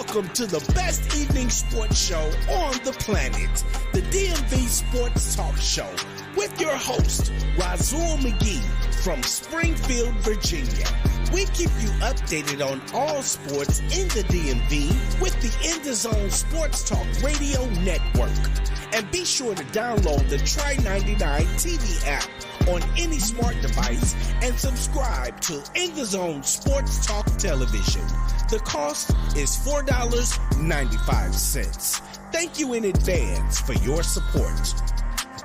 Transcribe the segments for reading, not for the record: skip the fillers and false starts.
Welcome to the best evening sports show on the planet, the DMV Sports Talk Show, with your host, Razul McGee from Springfield, Virginia. We keep you updated on all sports in the DMV with the In the Zone Sports Talk Radio Network. And be sure to download the Try 99 TV app on any smart device and subscribe to In the Zone Sports Talk Television. The cost is $4.95. Thank you in advance for your support.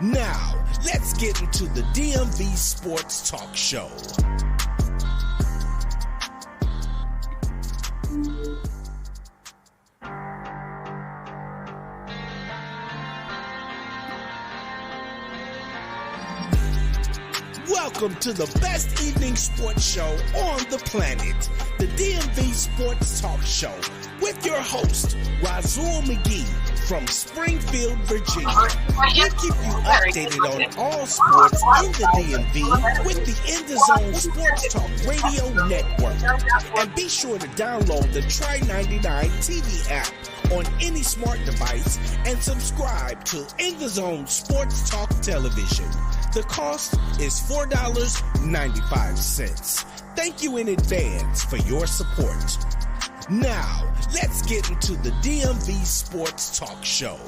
Now, let's get into the DMV Sports Talk Show. Welcome to the best evening sports show on the planet, the DMV Sports Talk Show, with your host, Razul McGee from Springfield, Virginia. We keep you updated on all sports in the DMV with the In the Zone Sports Talk Radio Network. And be sure to download the Try 99 TV app on any smart device and subscribe to In the Zone Sports Talk Television. The cost is $4.95. Thank you in advance for your support. Now, let's get into the DMV Sports Talk Show.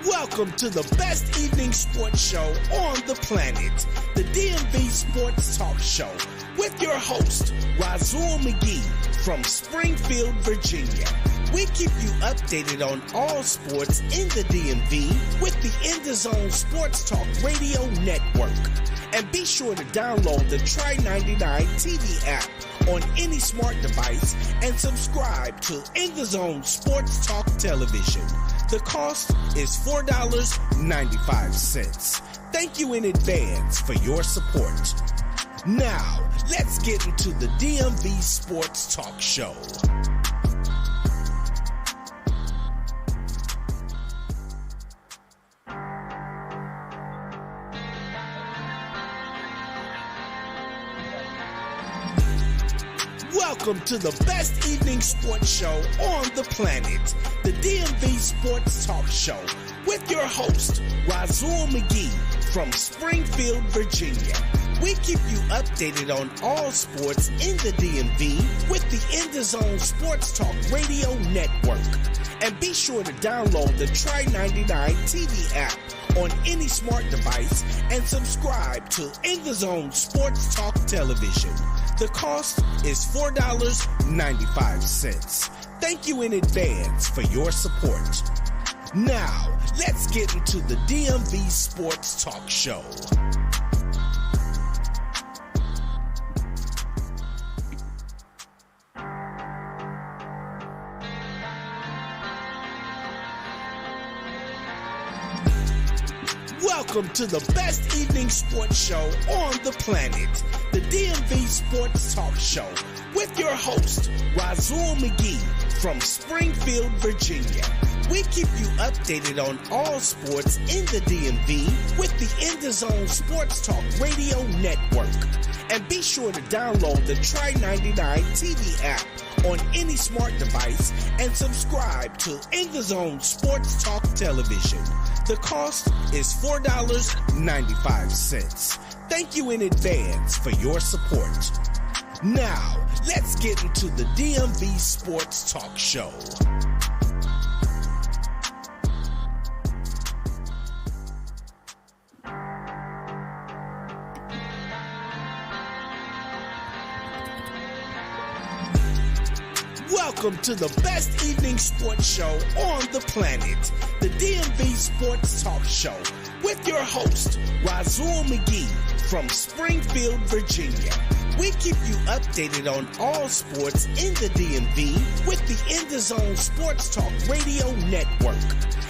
Welcome to the best evening sports show on the planet, the DMV Sports Talk Show, with your host, Razul McGee from Springfield, Virginia. We keep you updated on all sports in the DMV with the In the Zone Sports Talk Radio Network. And be sure to download the Try 99 TV app on any smart device and subscribe to In the Zone Sports Talk Television. The cost is $4.95. Thank you in advance for your support. Now, let's get into the DMV Sports Talk Show. Welcome to the best evening sports show on the planet, the DMV Sports Talk Show, with your host, Razul McGee from Springfield, Virginia. We keep you updated on all sports in the DMV with the In the Zone Sports Talk Radio Network. And be sure to download the Try 99 TV app on any smart device and subscribe to In the Zone Sports Talk Television. The cost is $4.95. Thank you in advance for your support. Now, let's get into the DMV Sports Talk Show. Welcome to the best evening sports show on the planet, the DMV Sports Talk Show, with your host, Razul McGee from Springfield, Virginia. We keep you updated on all sports in the DMV with the In the Zone Sports Talk Radio Network. And be sure to download the Try 99 TV app on any smart device and subscribe to In the Zone Sports Talk Television. The cost is $4.95. Thank you in advance for your support. Now, let's get into the DMV Sports Talk Show. Welcome to the best evening sports show on the planet, the DMV Sports Talk Show, with your host, Razul McGee from Springfield, Virginia. We keep you updated on all sports in the DMV with the In the Zone Sports Talk Radio Network.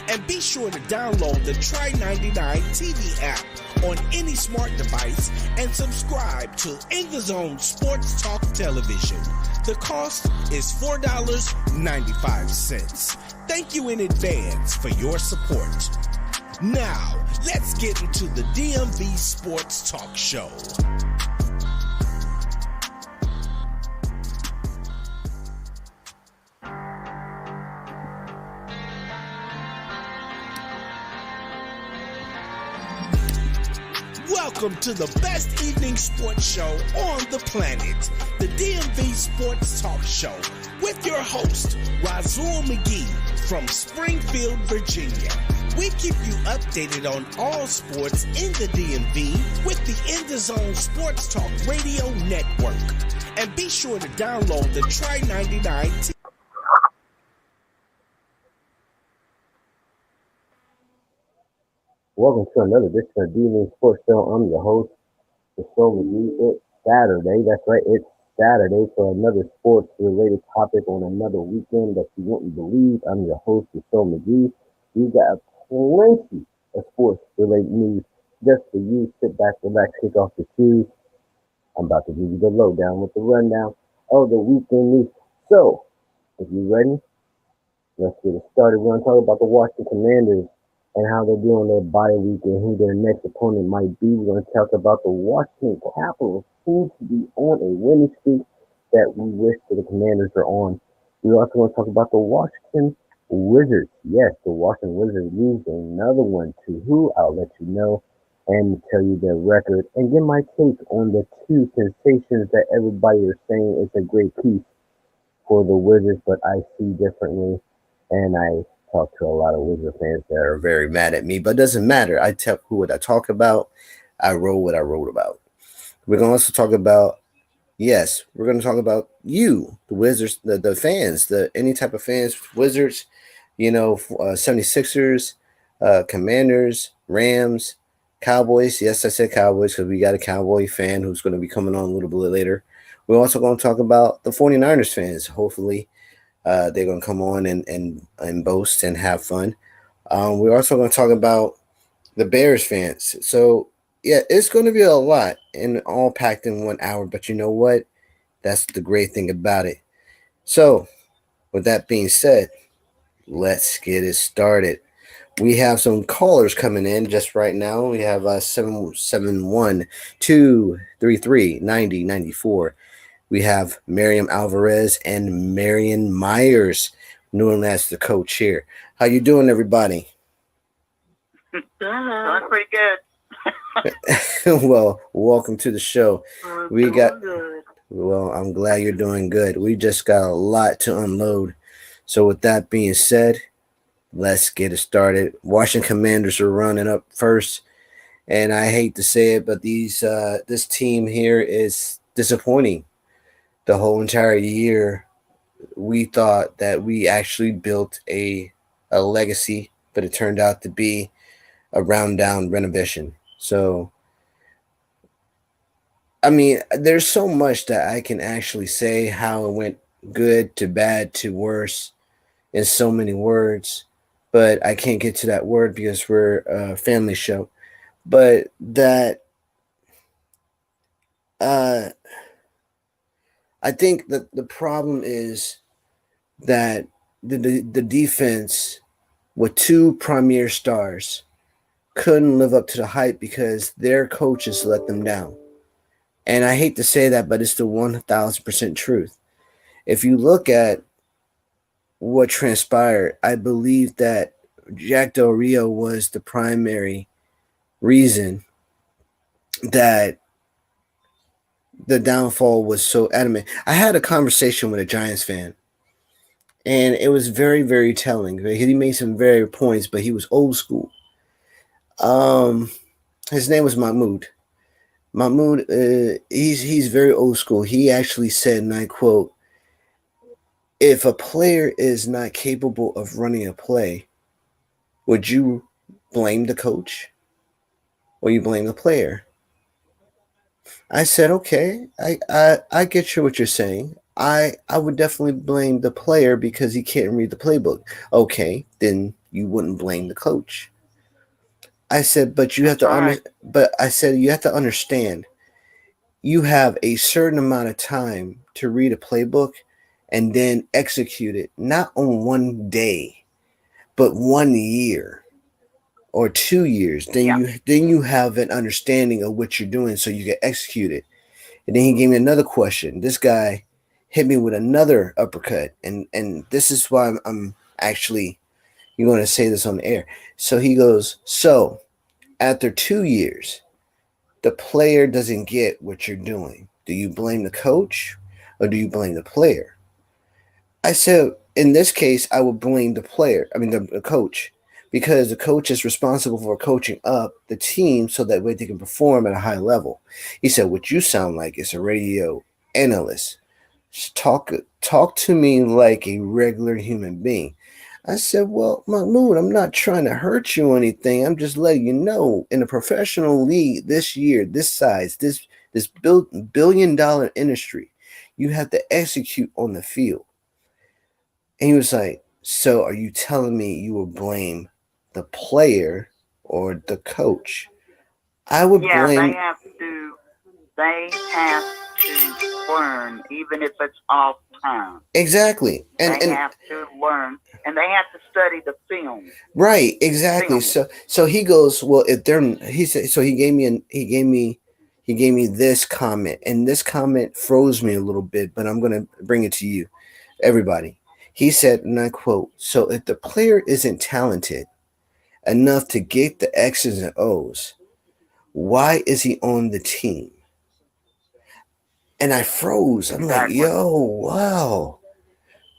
And be sure to download the Try 99 TV app on any smart device and subscribe to In the Zone Sports Talk Television. The cost is $4.95. Thank you in advance for your support. Now, let's get into the DMV Sports Talk Show. Welcome to the best evening sports show on the planet, the DMV Sports Talk Show, with your host, Rasul McGee from Springfield, Virginia. We keep you updated on all sports in the DMV with the In the Zone Sports Talk Radio Network. And be sure to download the Try 99 Welcome to another edition of DMV Sports Show. I'm your host, Rasul McGee. It's Saturday. That's right, it's Saturday for another sports-related topic on another weekend that you wouldn't believe. I'm your host, Rasul McGee. We've got plenty of sports-related news just for you. Sit back, relax, kick off your shoes. I'm about to give you the lowdown with the rundown of the weekend news. So, if you're ready, let's get it started. We're going to talk about the Washington Commanders and how they're doing their bye week and who their next opponent might be. We're going to talk about the Washington Capitals, who to be on a winning streak that we wish that the Commanders are on. We're also going to talk about the Washington Wizards. Yes, the Washington Wizards lose another one to who? I'll let you know and tell you their record and give my take on the two sensations that everybody is saying is a great piece for the Wizards, but I see differently, and I talk to a lot of Wizard fans that are very mad at me, but it doesn't matter. I tell who what I talk about. I wrote what I wrote about. We're going to also talk about, yes, we're going to talk about you, the Wizards, the fans, any type of fans, Wizards, 76ers, Commanders, Rams, Cowboys. Yes, I said Cowboys because we got a Cowboy fan who's going to be coming on a little bit later. We're also going to talk about the 49ers fans, hopefully. They're going to come on and boast and have fun. We're also going to talk about the Bears fans. So, yeah, it's going to be a lot and all packed in 1 hour. But you know what? That's the great thing about it. So, with that being said, let's get it started. We have some callers coming in just right now. We have 771-233-9094. We have Miriam Alvarez and Marion Myers, known as the coach here. How you doing, everybody? Doing pretty good. Well, welcome to the show. We got good. Well, I'm glad you're doing good. We just got a lot to unload. So with that being said, let's get it started. Washington Commanders are running up first, and I hate to say it, but this team here is disappointing. The whole entire year, we thought that we actually built a legacy, but it turned out to be a round-down renovation. So, I mean, there's so much that I can actually say how it went good to bad to worse in so many words, but I can't get to that word because we're a family show. But that I think that the problem is that the defense with two premier stars couldn't live up to the hype because their coaches let them down. And I hate to say that, but it's the 1,000% truth. If you look at what transpired, I believe that Jack Del Rio was the primary reason that the downfall was so adamant. I had a conversation with a Giants fan, and it was very, very telling. He made some very points, but he was old school. His name was Mahmoud. Mahmoud, he's very old school. He actually said, and I quote, "If a player is not capable of running a play, would you blame the coach or you blame the player?" I said, okay, I get what you're saying. I would definitely blame the player because he can't read the playbook. Okay, then you wouldn't blame the coach. I said, but you have That's to right. but I said you have to understand. You have a certain amount of time to read a playbook and then execute it, not on one day, but 1 year or 2 years. Yeah. Then you have an understanding of what you're doing so you can execute it. And then he gave me another question. This guy hit me with another uppercut, and this is why I'm actually you're going to say this on the air. So he goes, so after 2 years, the player doesn't get what you're doing. Do you blame the coach or do you blame the player? I said, in this case, I would blame the player, I mean, the coach, because the coach is responsible for coaching up the team so that way they can perform at a high level. He said, what you sound like is a radio analyst. Talk to me like a regular human being. I said, well, Mahmoud, I'm not trying to hurt you or anything. I'm just letting you know in a professional league this year, this size, this billion-dollar industry, you have to execute on the field. And he was like, so are you telling me you will blame the player or the coach? I would Yeah, they blame have to. They have to learn, even if it's off time. exactly. They have to learn, and they have to study the film. Right, exactly. Film. So he goes, well, if they're he said so he gave me this comment, and this comment froze me a little bit, but I'm gonna bring it to you, everybody. He said, and I quote, so if the player isn't talented enough to get the X's and O's, why is he on the team? And I froze. I'm like, Exactly. yo, wow.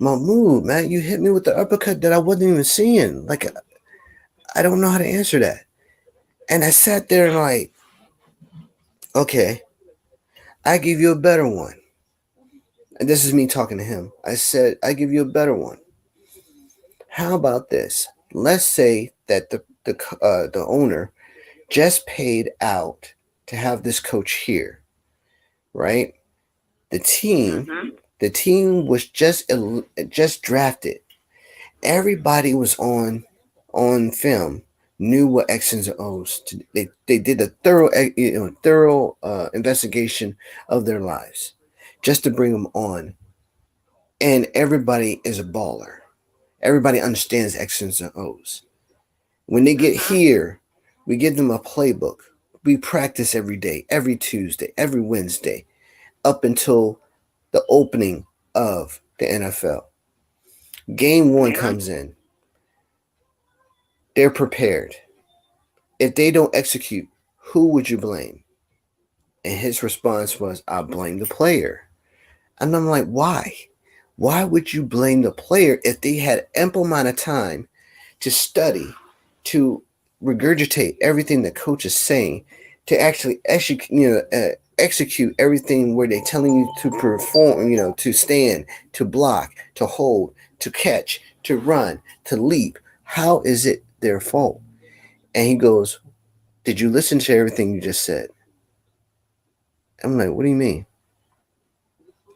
Mahmoud, man, you hit me with the uppercut that I wasn't even seeing. Like, I don't know how to answer that. And I sat there and like, okay, I give you a better one. And this is me talking to him. I said, I give you a better one. How about this? Let's say that the owner just paid out to have this coach here, right? The team, Mm-hmm. the team was just drafted. Everybody was on film, knew what X's and O's. They did a thorough investigation of their lives, just to bring them on. And everybody is a baller. Everybody understands X's and O's. When they get Mm-hmm. here, we give them a playbook. We practice every day, every Tuesday, every Wednesday, up until the opening of the NFL. Game one Mm-hmm. comes in. They're prepared. If they don't execute, who would you blame? And his response was, I blame the player. And I'm like, why? Why would you blame the player if they had ample amount of time to study, to regurgitate everything the coach is saying, to actually execute everything where they're telling you to perform, to stand, to block, to hold, to catch, to run, to leap? How is it their fault? And he goes, did you listen to everything you just said? I'm like, what do you mean?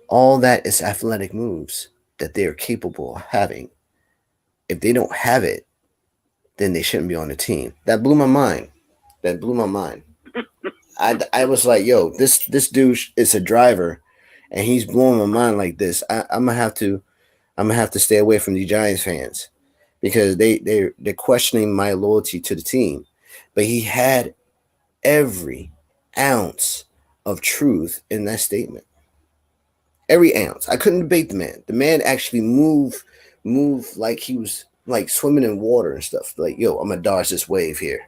All that is athletic moves that they are capable of having. If they don't have it, then they shouldn't be on the team. That blew my mind. That blew my mind. I was like, yo, this dude is a driver, and he's blowing my mind like this. I'm gonna have to stay away from the Giants fans because they're questioning my loyalty to the team. But he had every ounce of truth in that statement. Every ounce. I couldn't debate the man. The man actually moved like he was like swimming in water and stuff. Like, yo, I'm gonna dodge this wave here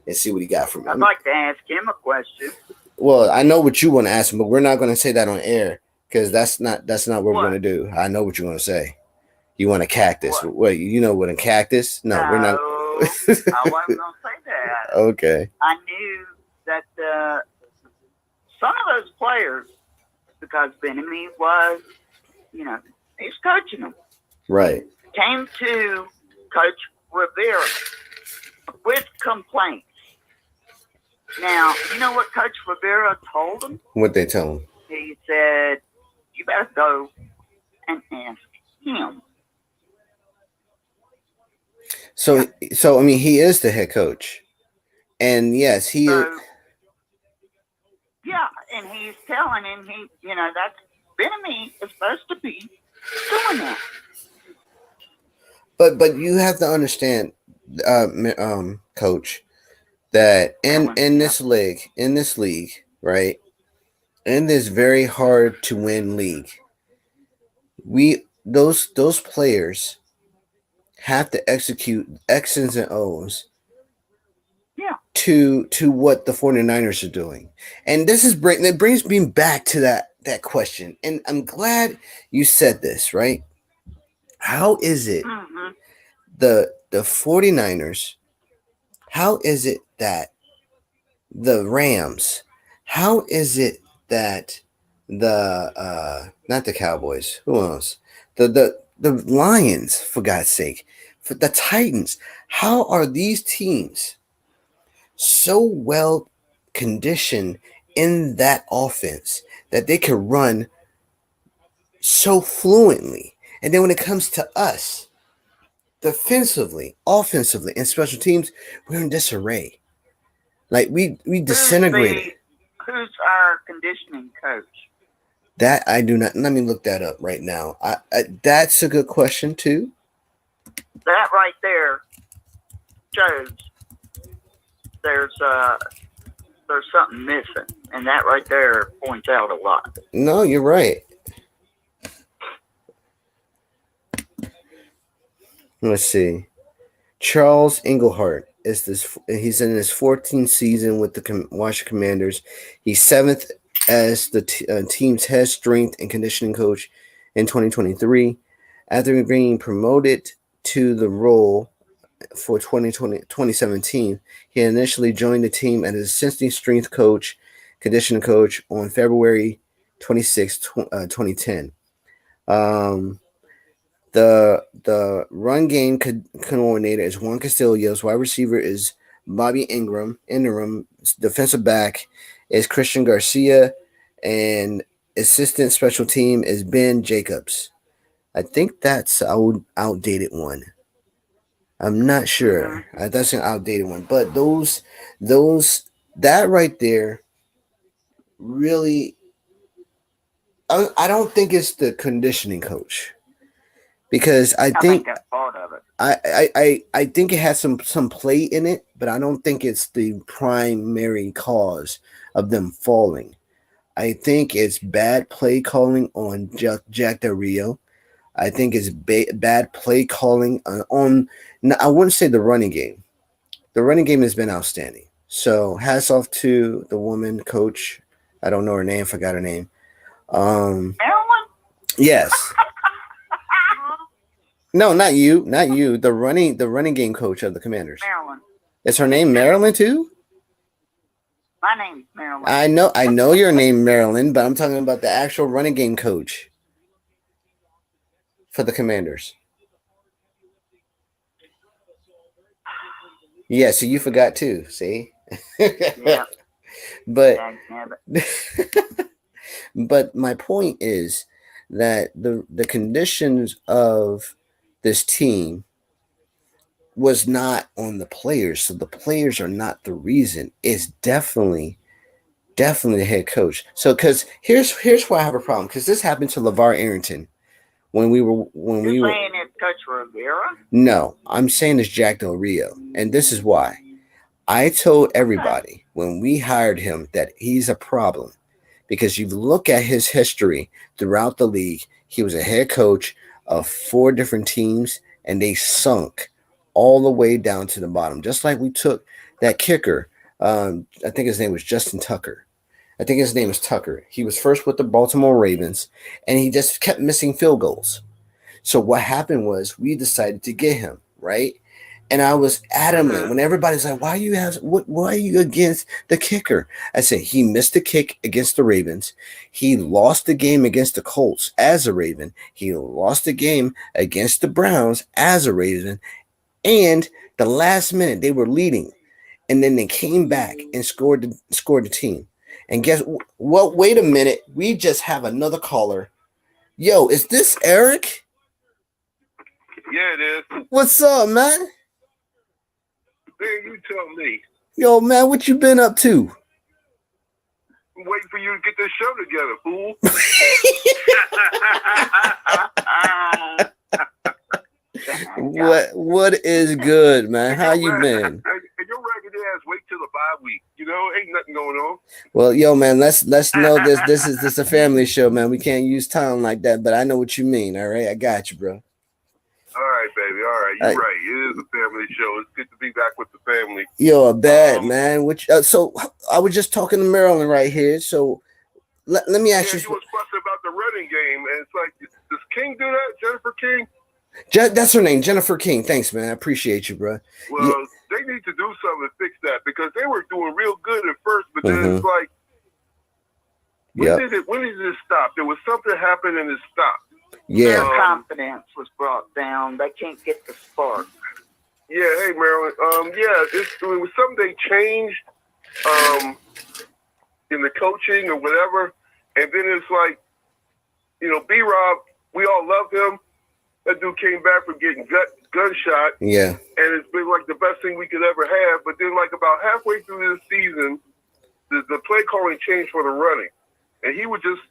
and see what he got for me. I'd like to ask him a question. Well, I know what you want to ask him, but we're not going to say that on air because that's not what we're going to do. I know what you're going to say. You want a cactus? What? You know what a cactus? No, we're not. I wasn't going to say that. Okay. I knew that some of those players, because Benemy was, he's coaching them. Right. Came to Coach Rivera with complaints. Now, you know what Coach Rivera told him? What they tell him? He said, you better go and ask him. So I mean, he is the head coach. And yes, he. So, yeah, and he's telling him that's Benemy is supposed to be doing that. But you have to understand, Coach, that in this league, right, in this very hard to win league, those players have to execute X's and O's. Yeah. To what the 49ers are doing. And it brings me back to that question. And I'm glad you said this, right? How is it the 49ers, how is it that the Rams, how is it that the not the Cowboys, who else? The Lions, for God's sake, for the Titans, how are these teams so well conditioned in that offense that they can run so fluently? And then when it comes to us, defensively, offensively, and special teams, we're in disarray. Like we disintegrated. Who's our conditioning coach? That I do not. Let me look that up right now. That's a good question too. That right there shows there's something missing, and that right there points out a lot. No, you're right. Let's see. Charles Englehart is this. He's in his 14th season with the Washington Commanders. He's 7th as the team's head strength and conditioning coach in 2023. After being promoted to the role for 2017, he initially joined the team as assistant strength coach, conditioning coach on February 26, 2010. The run game coordinator is Juan Castillos. Wide receiver is Bobby Ingram. Interim defensive back is Christian Garcia, and assistant special team is Ben Jacobs. I think that's an outdated one. I'm not sure. That's an outdated one. But that right there really, I don't think it's the conditioning coach. Because I think that's part of it. I think it has some play in it, but I don't think it's the primary cause of them falling. I think it's bad play calling on Jack Del Rio. I think it's bad play calling on. I wouldn't say the running game. The running game has been outstanding. So hats off to the woman coach. I don't know her name. Forgot her name. Marilyn? Yes. No, not you. Not you. The running game coach of the Commanders. Marilyn. Is her name Marilyn too? My name's Marilyn. I know your name Marilyn, but I'm talking about the actual running game coach for the Commanders. Yeah, so you forgot too, see? Yeah. But but my point is that the conditions of this team was not on the players, so the players are not the reason. It's definitely the head coach. So because here's why I have a problem, because this happened to LeVar Arrington when we were saying it's Coach Rivera? No, I'm saying it's Jack Del Rio, and this is why. I told everybody when we hired him that he's a problem, because you look at his history throughout the league. He was a head coach of 4 different teams, and they sunk all the way down to the bottom. Just like we took that kicker. I think his name was Justin Tucker. I think his name is Tucker. He was first with the Baltimore Ravens, and he just kept missing field goals. So what happened was we decided to get him, right? And I was adamant when everybody's like, why are you against the kicker? I said, he missed the kick against the Ravens. He lost the game against the Colts as a Raven. He lost the game against the Browns as a Raven. And the last minute they were leading. And then they came back and scored the team. And guess what? Wait a minute. We just have another caller. Yo, is this Eric? Yeah, it is. What's up, man? Man, you tell me. Yo, man, what you been up to? I'm waiting for you to get this show together, fool. What is good, man? How you been? And your ragged ass wait till the bye week. You know, ain't nothing going on. Well, yo, man, let's know this. This is a family show, man. We can't use time like that, but I know what you mean. All right, I got you, bro. All right, baby. All right, you're right. It is a family show. It's good to be back with the family. Yo, bad man. Which so I was just talking to Maryland right here. So let me ask you. You was fussing about the running game, and it's like, does King do that? Jennifer King? That's her name, Jennifer King. Thanks, man. I appreciate you, bro. Well, they need to do something to fix that because they were doing real good at first, but then it's like, when did it stop? There was something happened and it stopped. Yeah, their confidence was brought down. They can't get the spark. Yeah, hey Marilyn. It was something they changed in the coaching or whatever, and then it's like, B-Rob, we all loved him. That dude came back from getting gunshot. Yeah. And it's been like the best thing we could ever have. But then like about halfway through this season, the play calling changed for the running. And he would just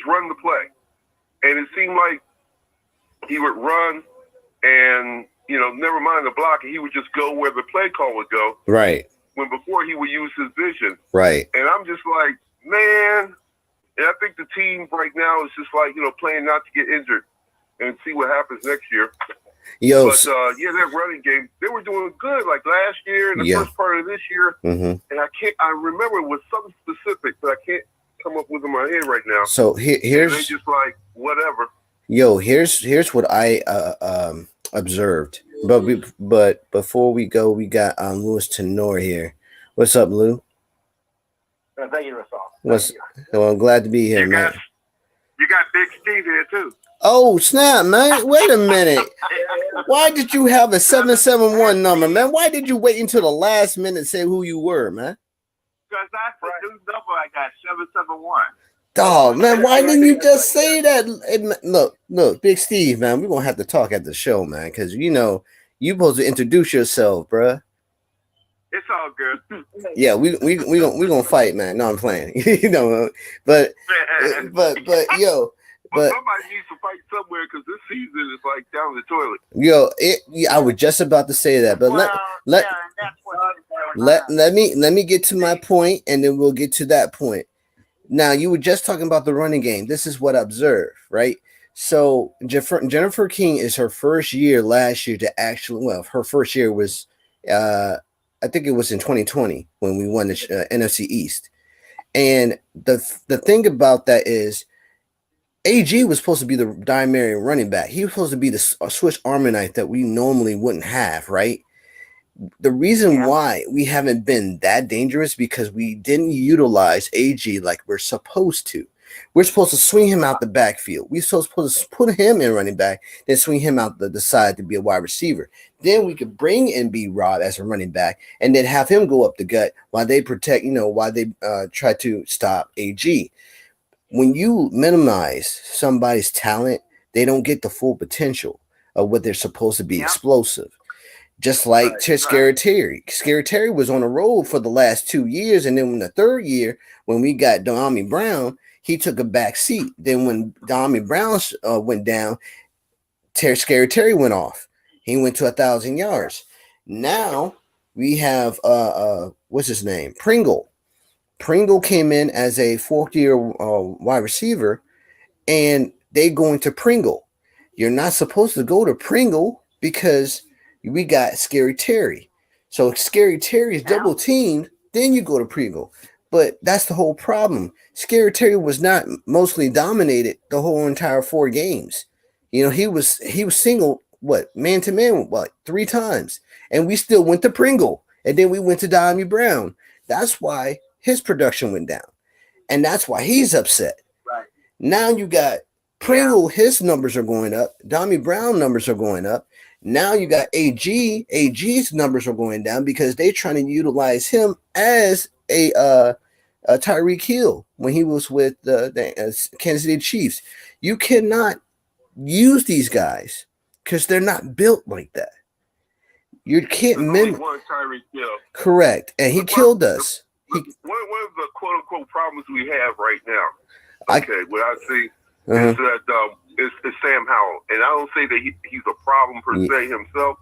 run the play. And it seemed like he would run and, never mind the block, he would just go where the play call would go. Right. When before he would use his vision. Right. And I'm just like, man, and I think the team right now is just like, playing not to get injured and see what happens next year. Yo, but that running game, they were doing good like last year and the first part of this year. And I remember it was something specific, but I can't come up with it in my head right now. So here's, they just like, whatever. Yo, here's what I observed. But before we go, we got Louis Tenor here. What's up, Lou? Thank you, Russell. Well, I'm glad to be here, man. You got Big Steve here too. Oh, snap, man. Wait a minute. Why did you have a 771 number, man? Why did you wait until the last minute to say who you were, man? Because that's the new number I got, 771. Oh, man, why didn't you just say that? Look, Big Steve, man, we're going to have to talk at the show, man, because, you're supposed to introduce yourself, bruh. It's all good. Yeah, we gonna fight, man. No, I'm playing. But yo, but somebody needs to fight somewhere because this season is like down the toilet. Yo, I was just about to say that, but let me get to my point, and then we'll get to that point. Now, you were just talking about the running game. This is what I observed, right? So Jennifer King is her first year last year to actually. Well, her first year was. I think it was in 2020 when we won the NFC East. And the thing about that is AG was supposed to be the primary running back. He was supposed to be the Swiss Army knife that we normally wouldn't have, right? The reason why we haven't been that dangerous because we didn't utilize AG like we're supposed to. We're supposed to swing him out the backfield. We're supposed to put him in running back, then swing him out the side to be a wide receiver. Then we could bring in B-Rob as a running back and then have him go up the gut while they protect, while they try to stop AG. When you minimize somebody's talent, they don't get the full potential of what they're supposed to be explosive. Just like Scary Terry. Scary Terry was on the road for the last 2 years, and then in the third year, when we got Dami Brown, he took a back seat. Then when Dami Brown went down, Scary Terry went off. He went to 1,000 yards. Now we have what's his name? Pringle. Pringle came in as a fourth-year wide receiver, and they going to Pringle. You're not supposed to go to Pringle because we got Scary Terry. So if Scary Terry is double teamed, then you go to Pringle. But that's the whole problem. Scary Terry was not mostly dominated the whole entire 4 games. He was single, man to man, 3 times. And we still went to Pringle. And then we went to Dami Brown. That's why his production went down. And that's why he's upset. Right. Now you got Pringle, his numbers are going up. Dami Brown numbers are going up. Now you got AG. AG's numbers are going down because they're trying to utilize him as a Tyreek Hill when he was with the Kansas City Chiefs. You cannot use these guys because they're not built like that. You can't There's only one Tyreek Hill. Correct, and he killed us. One of the quote unquote problems we have right now. What I see is that it's Sam Howell, and I don't say that he's a problem per se himself,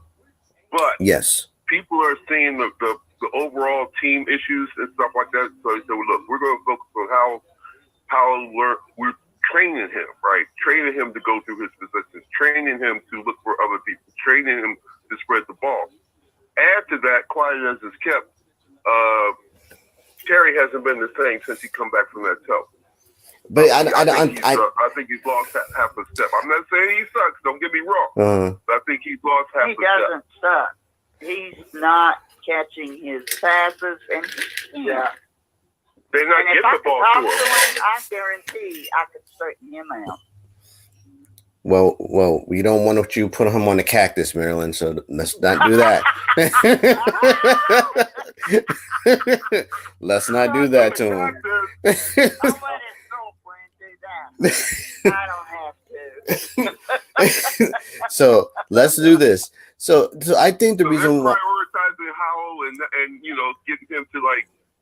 but yes, people are seeing the overall team issues and stuff like that. So they said, well, look, we're going to focus on how we're training him, right? Training him to go through his positions, training him to look for other people, training him to spread the ball. Add to that, quiet as it's kept, Terry hasn't been the same since he come back from that toe. But I think he's lost half a step. I'm not saying he sucks. Don't get me wrong. But I think he's lost half a step. He doesn't suck. He's not catching his passes, and they're not getting the ball to him. I guarantee I could straighten him out. Well, we don't want you put him on the cactus, Marilyn. So let's not do that. Let's not do that to him. I'll let his girlfriend do that. I don't have to. So let's do this. So I think the reason why prioritizing Howell and getting him to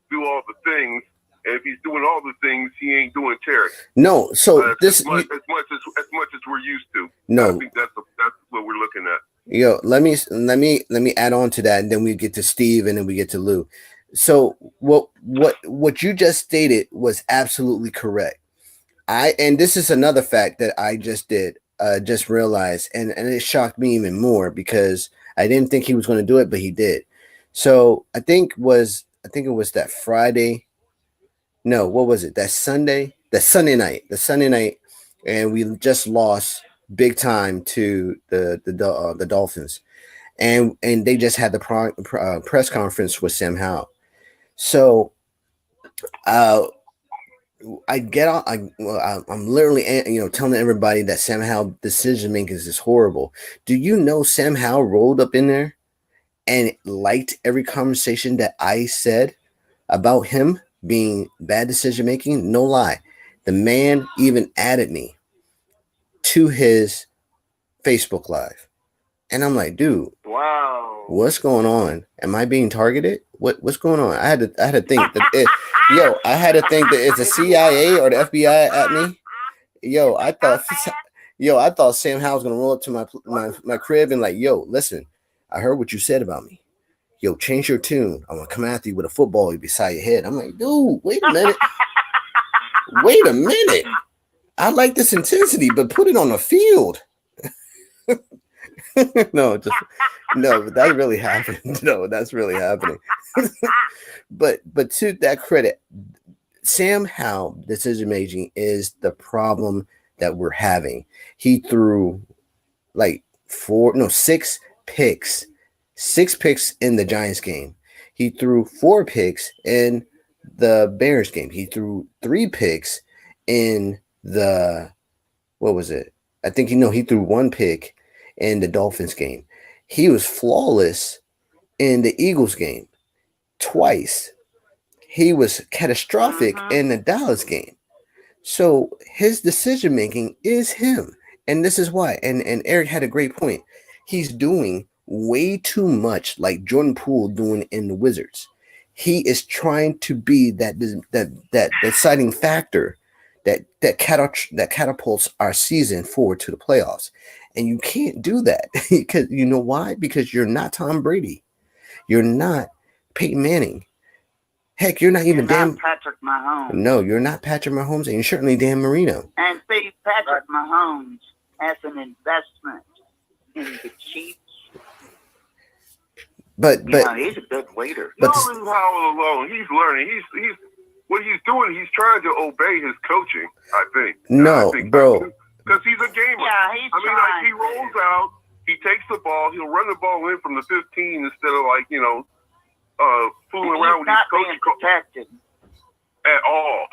do all the things. And if he's doing all the things, he ain't doing Terry. No, so this as much as we're used to. No, I think that's what we're looking at. Yo, let me add on to that, and then we get to Steve, and then we get to Lou. So what you just stated was absolutely correct. And this is another fact that I just realized, and it shocked me even more because I didn't think he was going to do it, but he did. So I think it was that Friday. No, what was it? That Sunday night, and we just lost big time to the Dolphins, and they just had the press conference with Sam Howell. So, I'm literally telling everybody that Sam Howell decision making is horrible. Do you know Sam Howell rolled up in there and liked every conversation that I said about him being bad decision making? No lie. The man even added me to his Facebook Live. And I'm like, dude, wow, what's going on? Am I being targeted? What's going on? I had to think that I had to think that it's the CIA or the FBI at me. I thought Sam Howell was gonna roll up to my crib and listen, I heard what you said about me. Change your tune. I'm gonna come after you with a football beside your head. I'm like, dude, wait a minute. Wait a minute. I like this intensity, but put it on the field. No, that really happened. No, that's really happening. But to that credit, Sam Howell decision making is the problem that we're having. He threw 6 picks. 6 picks in the Giants game. He threw 4 picks in the Bears game. He threw 3 picks in the I think he threw 1 pick in the Dolphins game. He was flawless in the Eagles game twice. He was catastrophic in the Dallas game. So his decision making is him. And this is why. And Eric had a great point. He's doing way too much like Jordan Poole doing in the Wizards. He is trying to be that deciding factor that catapults our season forward to the playoffs. And you can't do that because you know why? Because you're not Tom Brady. You're not Peyton Manning. Heck, you're not Patrick Mahomes. No, you're not Patrick Mahomes, and you're certainly Dan Marino. And see, Patrick Mahomes has an investment in the Chiefs. But he's a good leader. Don't leave Howell alone. He's learning. He's what he's doing. He's trying to obey his coaching. I think. No, bro. Because he's a gamer. Yeah, he rolls out. He takes the ball. He'll run the ball in from the 15 instead of fooling around with his coach protected at all.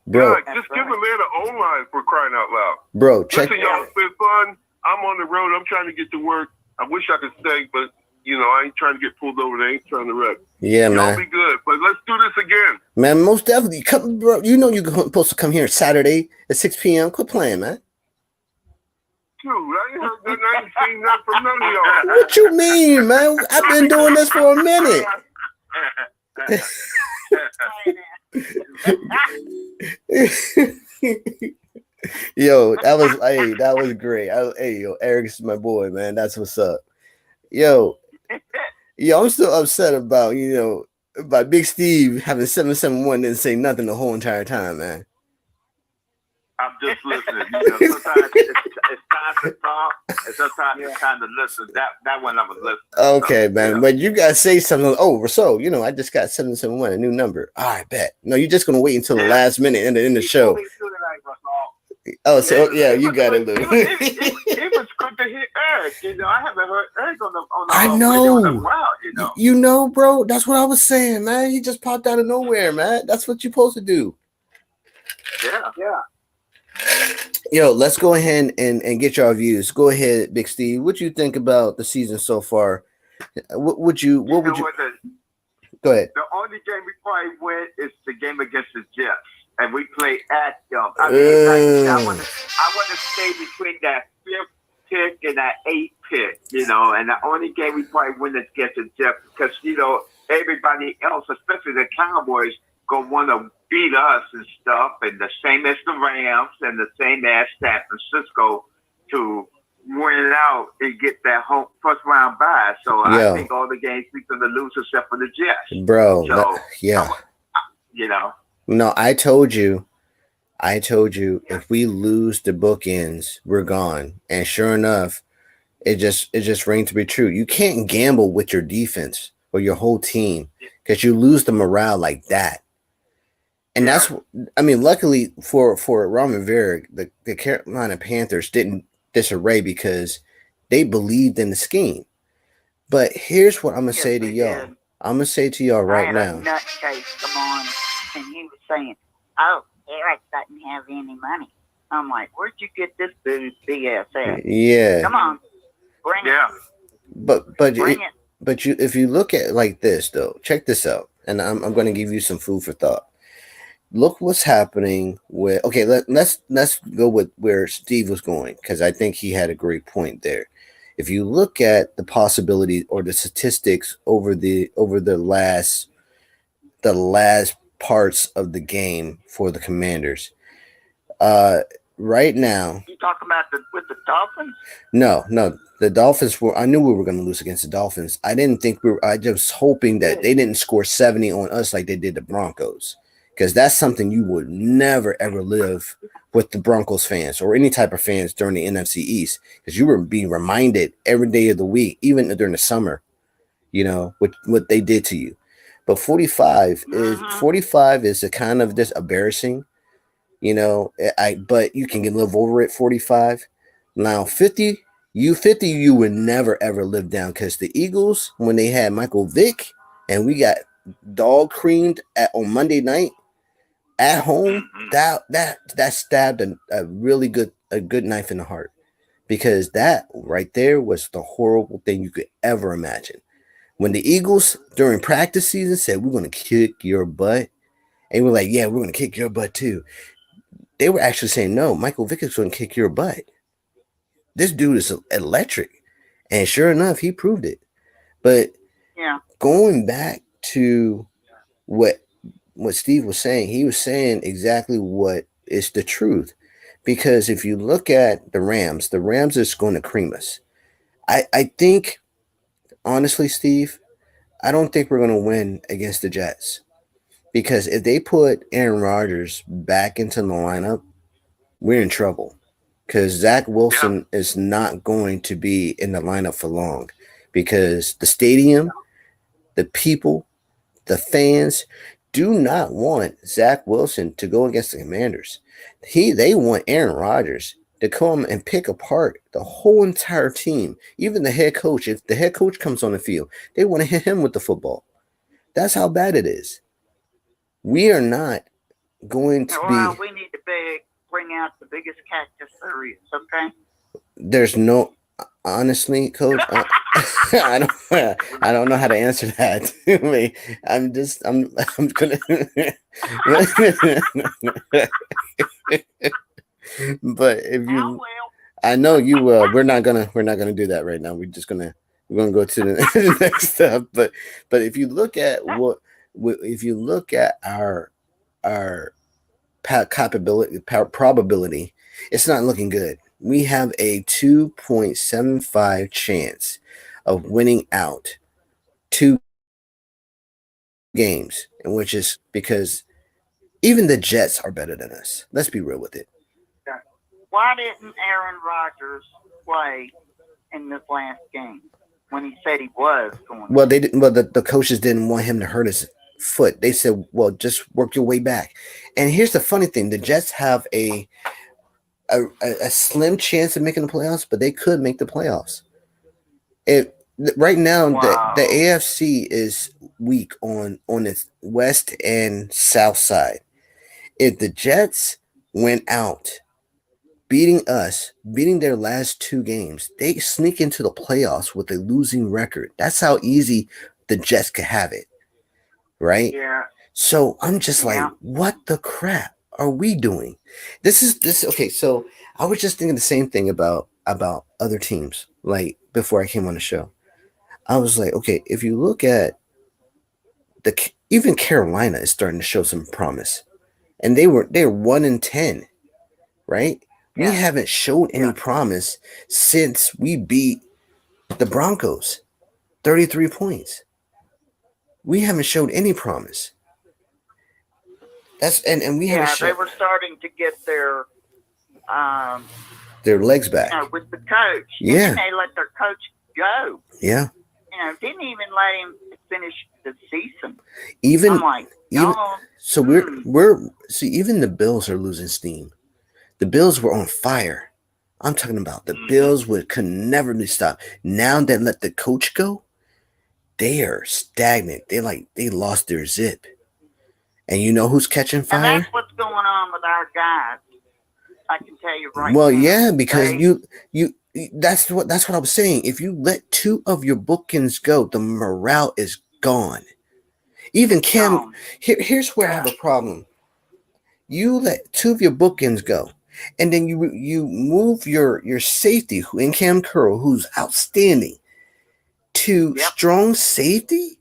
Bro, God, just give the man an O-line for crying out loud. Bro, check. Listen, y'all, it's been fun. I'm on the road. I'm trying to get to work. I wish I could stay, but I ain't trying to get pulled over. They ain't trying to wreck. Yeah, y'all man. Be good, but let's do this again. Man, most definitely. Come, bro. You're supposed to come here Saturday at 6 p.m. Quit playing, man. too. I ain't heard nothing. I ain't seen nothing from none of y'all. What you mean, man? I've been doing this for a minute. Yo, that was great. Yo, Eric's my boy, man. That's what's up. Yo, I'm still upset about about Big Steve having 771 and didn't say nothing the whole entire time, man. I'm just listening. Sometimes it's time to talk, and sometimes it's time to listen. That one I was listening. Okay, so, man, but you gotta say something. Oh, so I just got 771, a new number. I bet. No, you're just gonna wait until the last minute in the show. Oh, so yeah, you got it, Lou. It was good to hear Eric. I haven't heard Eric on the I know. In a while, bro. That's what I was saying, man. He just popped out of nowhere, man. That's what you're supposed to do. Yeah. Yo, let's go ahead and get your views. Go ahead, Big Steve. What you think about the season so far? What would you? Go ahead. The only game we probably win is the game against the Jets, and we play at them. I want to stay between that 5th pick and that 8th pick, and the only game we probably win is against the Jets because everybody else, especially the Cowboys, gonna want to beat us and stuff, and the same as the Rams and the same as San Francisco to win it out and get that home first round bye. So I think all the games we're gonna lose except for the Jets, bro. So, No, I told you, if we lose the bookends, we're gone. And sure enough, it just rang to be true. You can't gamble with your defense or your whole team because you lose the morale like that. And luckily for Ron Rivera, the Carolina Panthers didn't disarray because they believed in the scheme. But here's what I'm gonna say to y'all. I'm gonna say to y'all right now. A nutcase come on, and he was saying, "Oh, Eric doesn't have any money." I'm like, "Where'd you get this big ass at?" Yeah. Come on, bring it. But bring it. But if you look at it like this though, check this out, and I'm going to give you some food for thought. Look what's happening with. Okay, let's go with where Steve was going because I think he had a great point there. If you look at the possibility or the statistics over the last parts of the game for the Commanders, right now. You talking about with the Dolphins? No, the Dolphins were. I knew we were going to lose against the Dolphins. I didn't think we were. I just hoping that they didn't score 70 on us like they did the Broncos. Because that's something you would never, ever live with the Broncos fans or any type of fans during the NFC East. Because you were being reminded every day of the week, even during the summer, what they did to you. But 45 is a kind of just embarrassing, but you can live over it, 45. Now, 50, you would never, ever live down because the Eagles, when they had Michael Vick and we got dog creamed on Monday night, at home, that stabbed a really good knife in the heart because that right there was the horrible thing you could ever imagine. When the Eagles during practice season said we're going to kick your butt, and we're like, yeah, we're going to kick your butt too. They were actually saying, no, Michael Vick is going to kick your butt. This dude is electric, and sure enough, he proved it. But going back to what Steve was saying, he was saying exactly what is the truth. Because if you look at the Rams is going to cream us. I think, honestly, Steve, I don't think we're going to win against the Jets. Because if they put Aaron Rodgers back into the lineup, we're in trouble. Because Zach Wilson is not going to be in the lineup for long. Because the stadium, the people, the fans do not want Zach Wilson to go against the Commanders. They want Aaron Rodgers to come and pick apart the whole entire team, even the head coach. If the head coach comes on the field, they want to hit him with the football. That's how bad it is. We are not going to be. We need to bring out the biggest cactus there is. Okay. There's no. Honestly, Coach, I don't know how to answer that. I'm gonna. But if you, I know you. We're not gonna do that right now. We're gonna go to the next step. But if you look at if you look at our probability, it's not looking good. We have a 2.75 chance of winning out 2 games, and which is because even the Jets are better than us. Let's be real with it. Why didn't Aaron Rodgers play in this last game when he said he was going? Well, they didn't. Well, the coaches didn't want him to hurt his foot. They said, "Well, just work your way back." And here's the funny thing: the Jets have a slim chance of making the playoffs, but they could make the playoffs. Right now, the AFC is weak on its west and south side. If the Jets went out beating their last 2 games, they sneak into the playoffs with a losing record. That's how easy the Jets could have it, right? Yeah. So I'm just like, what the crap are we doing? This okay. So I was just thinking the same thing about other teams. Like before I came on the show, I was like, okay, if you look at even Carolina is starting to show some promise, and they're 1-10, right? We haven't showed any promise since we beat the Broncos, 33 points. We haven't showed any promise. That's and we haven't. They were starting to get their legs back. With the coach. Yeah. And they let their coach go. Yeah. Didn't even let him finish the season. Even I'm like, no. So even the Bills are losing steam. The Bills were on fire. I'm talking about the Bills could never be stopped. Now they let the coach go, they are stagnant. They lost their zip. And you know who's catching fire? And that's what's going on with our guys. I can tell you right now. Well, yeah, because that's what I was saying. If you let 2 of your bookends go, the morale is gone. Even Cam, here's where I have a problem. You let 2 of your bookends go, and then you move your safety in Cam Curl, who's outstanding, to strong safety,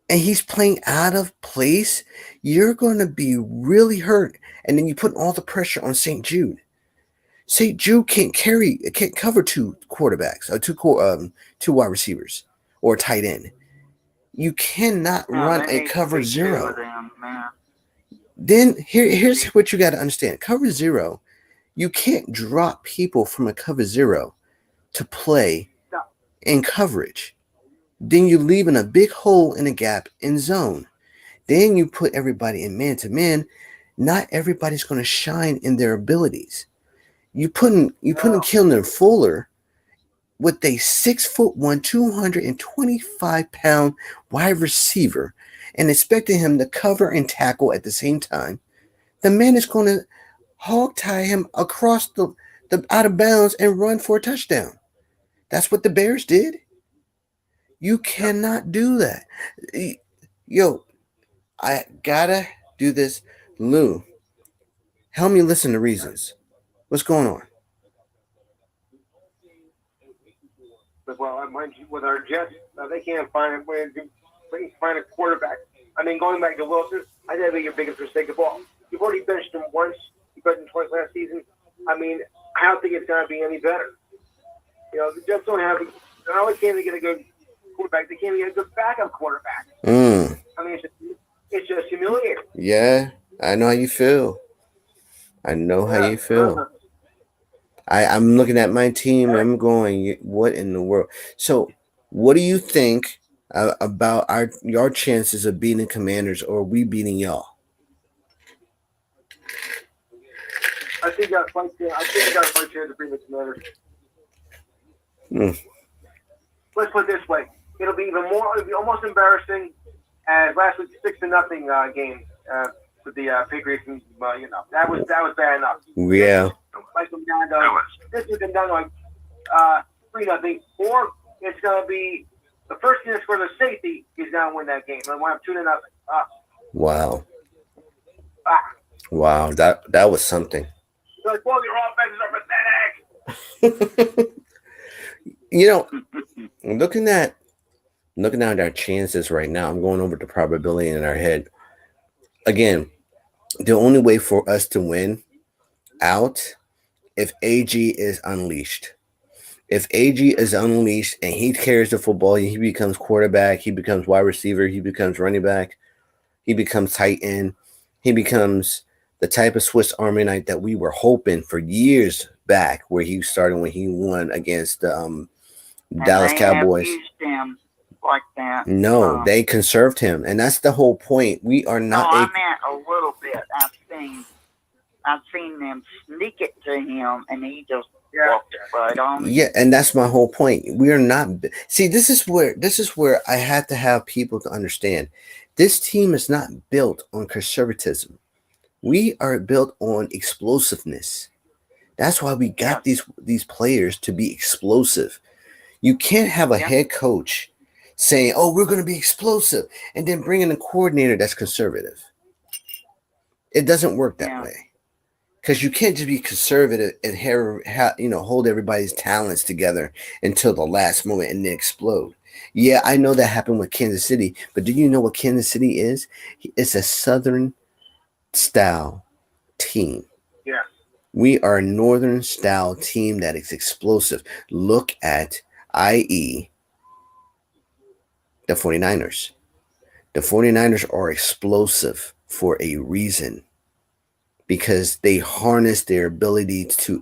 and he's playing out of place. You're going to be really hurt, and then you put all the pressure on St. Jude. St. Jude can't cover 2 quarterbacks or 2 wide receivers or tight end. You cannot run a cover 0. Then here's what you got to understand. Cover 0, you can't drop people from a cover 0 to play in coverage. Then you leave in a big hole in a gap in zone. Then you put everybody in man-to-man. Not everybody's going to shine in their abilities. You putting Keelan Fuller with a 6'1", 225-pound wide receiver and expecting him to cover and tackle at the same time. The man is going to hog tie him across the out of bounds and run for a touchdown. That's what the Bears did. You cannot do that. Yo, I gotta do this. Lou, help me listen to reasons. What's going on? Well, with our Jets, they can't find a quarterback. I mean, going back to Wilson, I think that'd be your biggest mistake of all. You've already benched him once. You benched him twice last season. I mean, I don't think it's going to be any better. The Jets don't have. Not only can't they get a good quarterback, they can't even get a good backup quarterback. I mean, it's just humiliating. Yeah, I know how you feel. I'm looking at my team and I'm going, what in the world? So what do you think about your chances of beating Commanders, or we beating y'all? I think I got a fight chance to beat the Commanders. Let's put it this way. It'll be almost embarrassing as last week's 6-0 game with the Patriots. That was bad enough. Yeah. This has been done like 3-0, or it's going to be the first thing that's for the safety is going to win that game. And we'll have 2-0. Wow. Wow, that was something. So, well, your offenses are pathetic. You know, looking at our chances right now, I'm going over the probability in our head. Again, the only way for us to win out if AG is unleashed. If AG is unleashed and he carries the football, he becomes quarterback, he becomes wide receiver, he becomes running back, he becomes tight end, he becomes the type of Swiss Army knife that we were hoping for years back, where he started when he won against the Dallas Cowboys. Have used him like that. No, they conserved him, and that's the whole point. We are not. No, I meant a little bit. I've seen them sneak it to him, and he just walked it right on. Yeah, and that's my whole point. We are not. See, this is where I had to have people to understand. This team is not built on conservatism. We are built on explosiveness. That's why we got these players to be explosive. You can't have a head coach saying, "Oh, we're going to be explosive," and then bring in a coordinator that's conservative. It doesn't work that way. Because you can't just be conservative and hold everybody's talents together until the last moment and then explode. Yeah, I know that happened with Kansas City, but do you know what Kansas City is? It's a Southern style team. Yeah. We are a Northern style team that is explosive. Look at, i.e., the 49ers. The 49ers are explosive for a reason, because they harness their ability to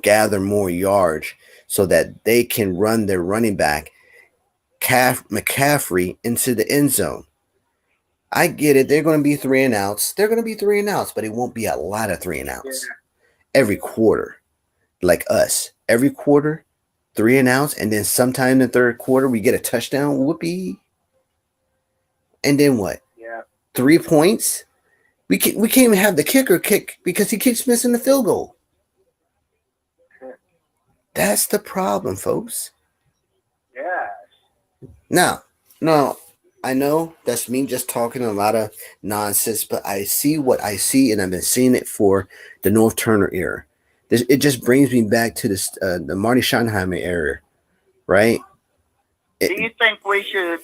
gather more yards so that they can run their running back, McCaffrey, into the end zone. I get it. They're going to be 3 and outs. They're going to be 3 and outs, but it won't be a lot of 3 and outs. Every quarter, like us. Every quarter, 3 and outs, and then sometime in the third quarter, we get a touchdown. Whoopee. And then what? 3 points? We can't even have the kicker kick because he keeps missing the field goal. That's the problem, folks. Yeah. Now, I know that's me just talking a lot of nonsense, but I see what I see, and I've been seeing it for the North Turner era. It just brings me back to this the Marty Schottenheimer era, right? Do you think we should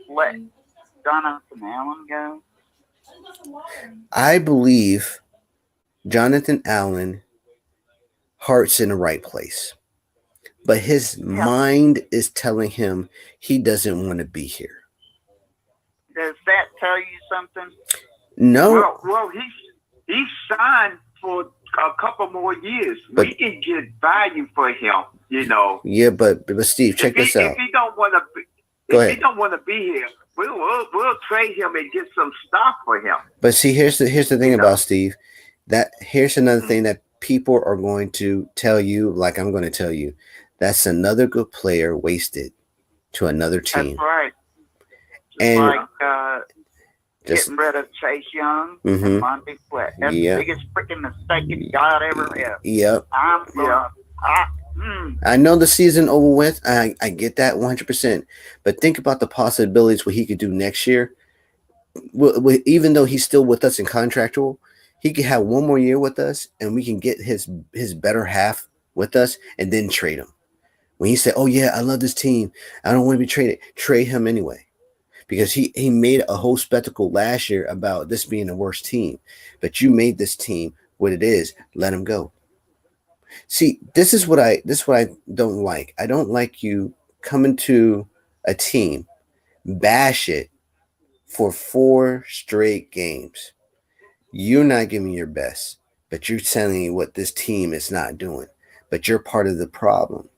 let Jonathan Allen go? I believe Jonathan Allen heart's in the right place, but his mind is telling him he doesn't want to be here. Does that tell you something? No. Well, he's signed for a couple more years. But we can get value for him, Yeah, but Steve, check this out. If he don't want to be here, we'll trade him and get some stuff for him. But see, here's the thing about Steve. Here's another thing that people are going to tell you, like I'm going to tell you. That's another good player wasted to another team. That's right. And getting rid of Chase Young and Monty Fleck. That's the biggest freaking mistake God ever had. Yep. I know the season over with. I get that 100%. But think about the possibilities what he could do next year. Even though he's still with us in contractual, he could have one more year with us, and we can get his better half with us and then trade him. When he said, "Oh yeah, I love this team. I don't want to be traded," trade him anyway. Because he made a whole spectacle last year about this being the worst team. But you made this team what it is. Let him go. See, this is what I don't like. I don't like you coming to a team, bash it for 4 straight games. You're not giving your best, but you're telling me what this team is not doing. But you're part of the problem.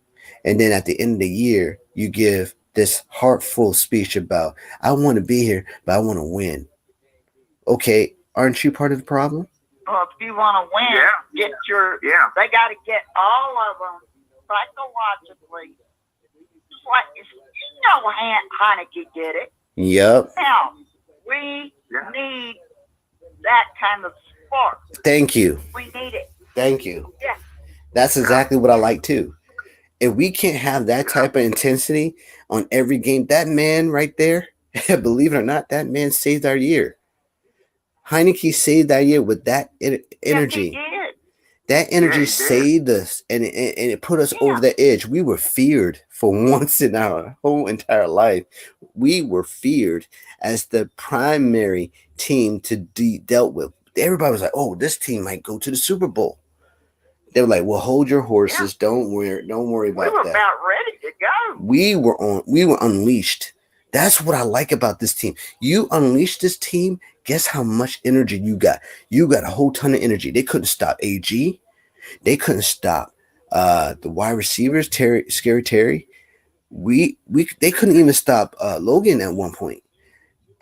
And then at the end of the year, you give this heartful speech about, I want to be here, but I want to win. Okay, aren't you part of the problem? Well, if you want to win, they got to get all of them psychologically. Just like, Heineke did it. Yep. Now, we need that kind of spark. Thank you. We need it. Thank you. Yeah. That's exactly what I like too. If we can't have that type of intensity on every game, that man right there, believe it or not, that man saved our year. Heineke saved our year with that energy. Yes, he did. That energy Yeah, saved us, and it put us over the edge. We were feared for once in our whole entire life. We were feared as the primary team to dealt with. Everybody was like, "Oh, this team might go to the Super Bowl." They were like, "Well, hold your horses. Don't worry We about were that." about ready to go. We were unleashed. That's what I like about this team. You unleashed this team. Guess how much energy you got? You got a whole ton of energy. They couldn't stop AG. They couldn't stop the wide receivers, Scary Terry. They couldn't even stop Logan at one point.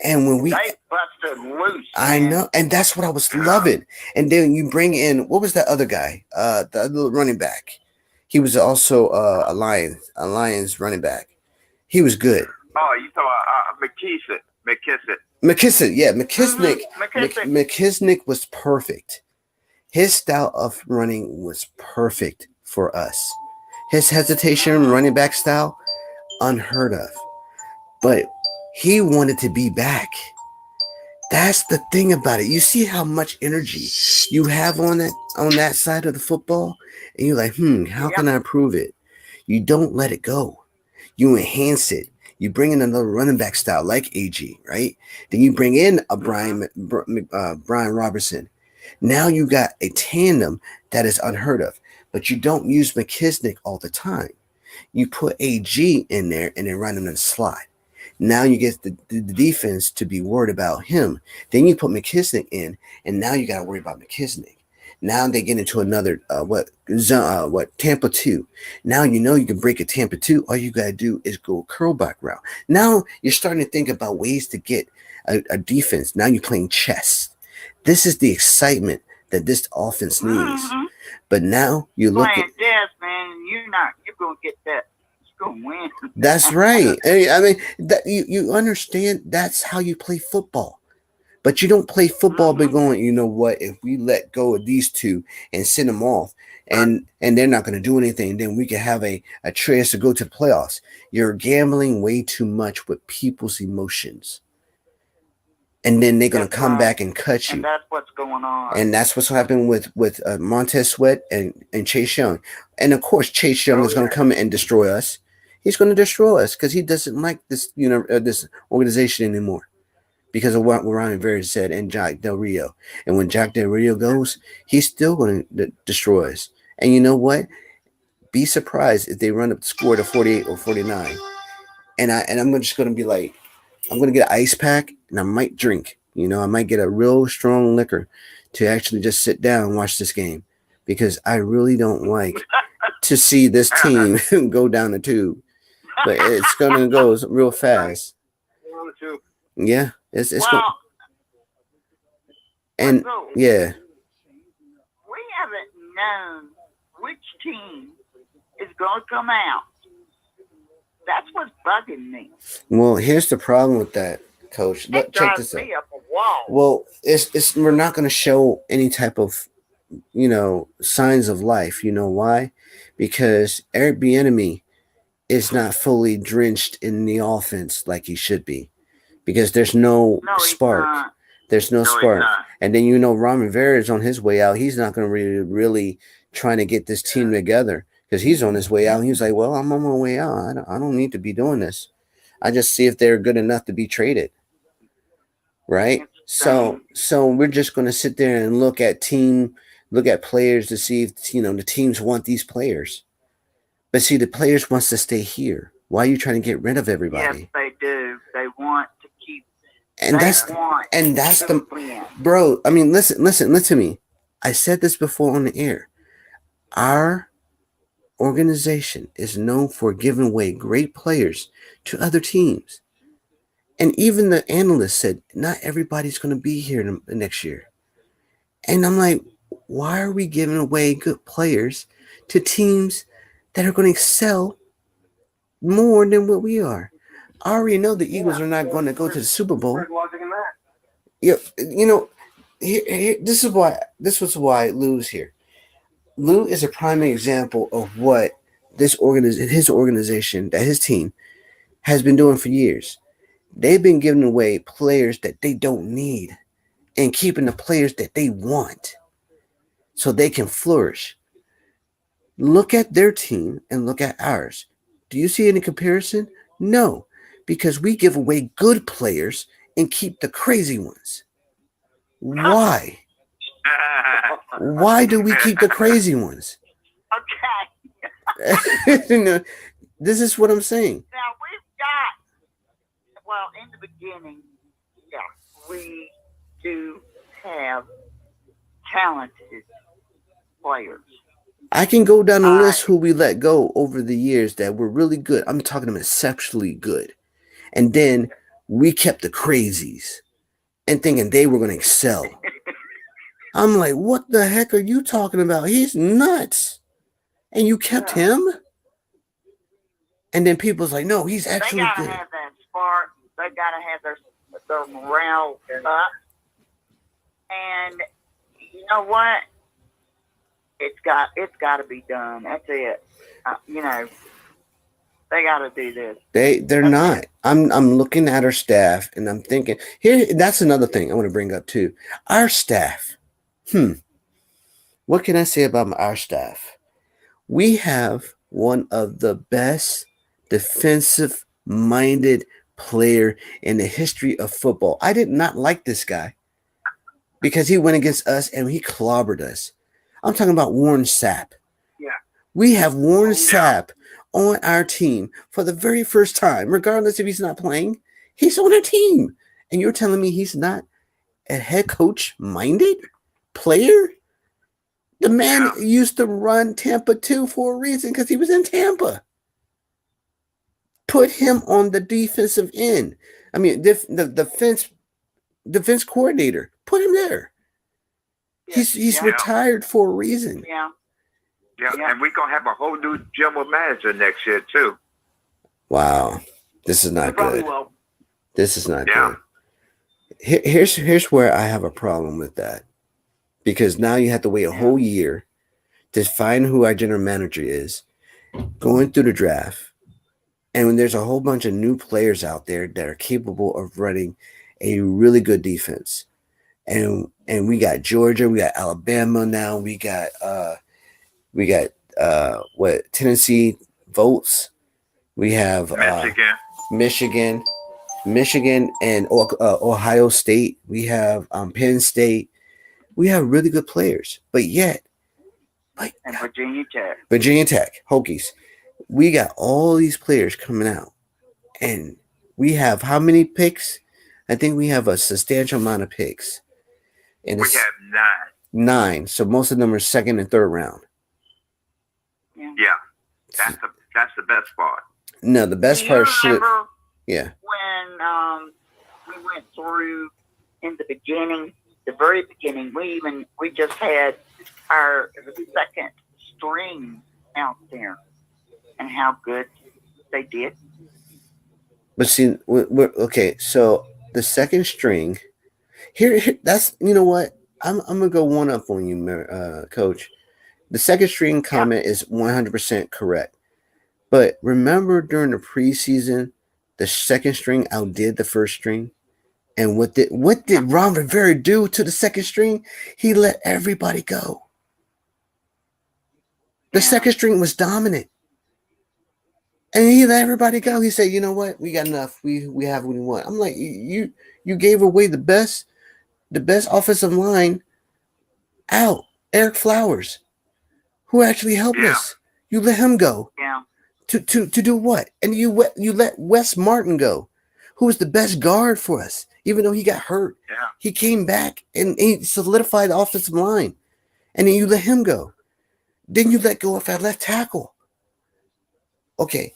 And when They busted loose. I man. know, and that's what I was loving. And then you bring in, what was that other guy? The other running back. He was also a Lions running back. He was good. Oh, you talking McKissick. McKissick, yeah, McKissick. McKissick. McKissick was perfect. His style of running was perfect for us. His hesitation running back style, unheard of. But he wanted to be back. That's the thing about it. You see how much energy you have on that side of the football, and you're like, how can I improve it? You don't let it go. You enhance it. You bring in another running back style like AG, right? Then you bring in a Brian Robertson. Now you got a tandem that is unheard of, but you don't use McKissick all the time. You put AG in there and then run him in the slot. Now you get the defense to be worried about him. Then you put McKissick in, and now you got to worry about McKissick. Now they get into another Tampa 2. Now you can break a Tampa 2. All you got to do is go curl back route. Now you're starting to think about ways to get a defense. Now you're playing chess. This is the excitement that this offense needs. But now you look playing chess, man. You're gonna get that. You're gonna win. That's right. I mean that you understand. That's how you play football. But you don't play football by going, you know what, if we let go of these two and send them off and they're not going to do anything, then we can have a chance to go to the playoffs. You're gambling way too much with people's emotions. And then they're going to come back and cut you. And that's what's going on. And that's what's happening with Montez Sweat and Chase Young. And, of course, Chase Young is going to come and destroy us. He's going to destroy us because he doesn't like this this organization anymore. Because of what Ryan Vera said and Jack Del Rio. And when Jack Del Rio goes, he's still going to destroy us. And you know what? Be surprised if they run up the score to 48 or 49. And I'm just going to be like, I'm going to get an ice pack and I might drink. I might get a real strong liquor to actually just sit down and watch this game. Because I really don't like to see this team go down the tube. But it's going to go real fast. Yeah. It's and yeah. We haven't known which team is going to come out. That's what's bugging me. Well, here's the problem with that, Coach. Check this out. Up a wall. Well, it's we're not going to show any type of signs of life. You know why? Because Eric Bieniemy is not fully drenched in the offense like he should be. Because there's no spark. There's no spark. And then Ron Rivera is on his way out. He's not going to really trying to get this team together because he's on his way out. He's like, well, I'm on my way out. I don't need to be doing this. I just see if they're good enough to be traded. Right? So we're just going to sit there and look at players to see if the teams want these players. But see, the players wants to stay here. Why are you trying to get rid of everybody? Yes, they do. They want to keep. And that's the bro. I mean, listen to me. I said this before on the air. Our organization is known for giving away great players to other teams, and even the analysts said not everybody's going to be here next year. And I'm like, why are we giving away good players to teams that are going to excel more than what we are? I already know the Eagles are not going to go to the Super Bowl. Yeah, this was why Lou's here. Lou is a prime example of what his organization, that his team has been doing for years. They've been giving away players that they don't need and keeping the players that they want. so they can flourish. Look at their team and look at ours. Do you see any comparison? No, because we give away good players and keep the crazy ones. Why? Why do we keep the crazy ones? Okay. You know, this is what I'm saying. Now we've got, well, in the beginning, yeah, we do have talented players. I can go down the list who we let go over the years that were really good. I'm talking about exceptionally good. And then we kept the crazies and thinking they were going to excel. I'm like, what the heck are you talking about? He's nuts. And you kept him? And then people's like, no, he's actually they gotta good. have that spark. They gotta have their morale up. And you know what? It's got to be done. That's it. You know, they got to do this. They're not. I'm looking at our staff and I'm thinking here. That's another thing I want to bring up too. Our staff. What can I say about our staff? We have one of the best defensive-minded player in the history of football. I did not like this guy because he went against us and he clobbered us. I'm talking about Warren Sapp. Yeah. We have Warren Sapp on our team for the very first time, regardless if he's not playing. He's on our team. And you're telling me he's not a head coach-minded player? The man used to run Tampa 2 for a reason because he was in Tampa. Put him on the defensive end. I mean, the defense coordinator. Put him there. He's retired for a reason. Yeah, and we're going to have a whole new general manager next year, too. Wow. This is not good. This is not good. Here's where I have a problem with that. Because now you have to wait a whole year to find who our general manager is, going through the draft. And when there's a whole bunch of new players out there that are capable of running a really good defense. And we got Georgia, we got Alabama now, we got Tennessee votes. We have Michigan and Ohio State. We have Penn State. We have really good players, but yet, and Virginia Tech, Hokies. We got all these players coming out, and we have how many picks? I think we have a substantial amount of picks. And we have 9. So most of them are second and third round. Yeah, that's the best part. No, the best part should. Yeah. When we went through in the beginning. The very beginning, we just had our second string out there, and how good they did. But see, okay. So the second string, here that's you know what I'm gonna go one up on you, Coach. The second string comment is 100% correct. But remember during the preseason, the second string outdid the first string. And what did Ron Rivera do to the second string? He let everybody go. The second string was dominant. And he let everybody go. He said, you know what? We got enough. We have what we want. I'm like, you gave away the best offensive line out. Eric Flowers, who actually helped us. You let him go. Yeah. To do what? And you let Wes Martin go, who was the best guard for us. Even though he got hurt, he came back and he solidified the offensive line. And then you let him go. Then you let go of our left tackle. Okay,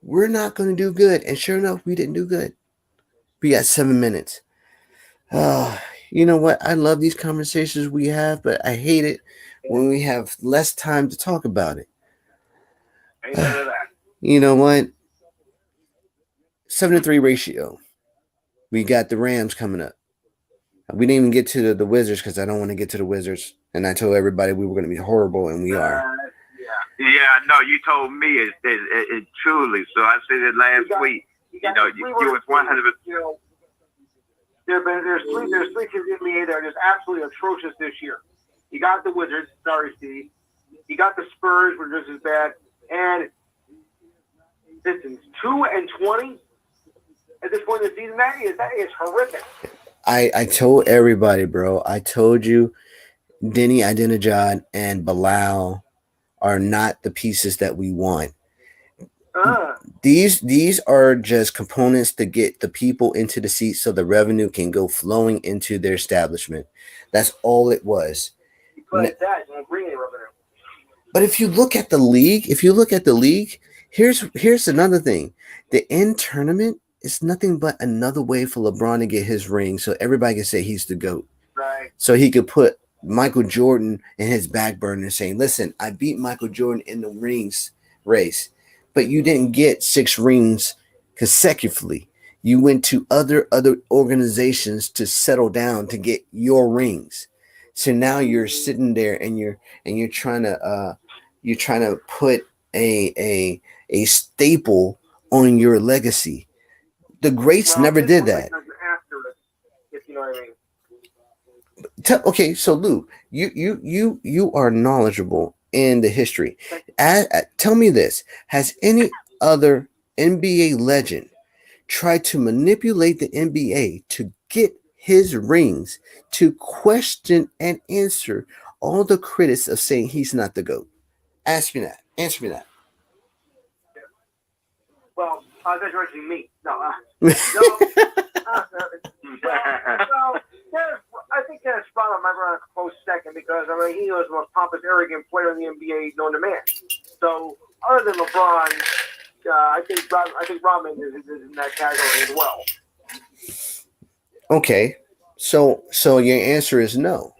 we're not going to do good. And sure enough, we didn't do good. We got 7 minutes. You know what? I love these conversations we have, but I hate it when we have less time to talk about it. You know what? 7-3 ratio. We got the Rams coming up. We didn't even get to the Wizards because I don't want to get to the Wizards. And I told everybody we were going to be horrible, and we are. Yeah, no, you told me it truly. So I said it last week. You know, you was 100%. There's three teams in the NBA that are just absolutely atrocious this year. You got the Wizards. Sorry, Steve. You got the Spurs, which are just as bad. And Pistons 2-20 at this point in the season. That is horrific. I told everybody, bro. I told you, Denny Adinejad and Bilal are not the pieces that we want. These are just components to get the people into the seats so the revenue can go flowing into their establishment. That's all it was. But that won't bring any revenue. But if you look at the league, here's another thing. The end tournament is nothing but another way for LeBron to get his ring so everybody can say he's the GOAT. Right. So he could put Michael Jordan in his back burner saying, listen, I beat Michael Jordan in the rings race, but you didn't get 6 rings consecutively. You went to other organizations to settle down to get your rings. So now you're sitting there and you're trying to put a staple on your legacy. The greats never did that. If you know what I mean. Okay, so Lou, you are knowledgeable in the history. Tell me this: has any other NBA legend tried to manipulate the NBA to get his rings to question and answer all the critics of saying he's not the GOAT? Answer me that. Well, that's actually me. No, I think Dennis Rodman might run a close second because he was the most pompous, arrogant player in the NBA known to man. So, other than LeBron, I think Rodman is in that category as well. Okay, so your answer is no.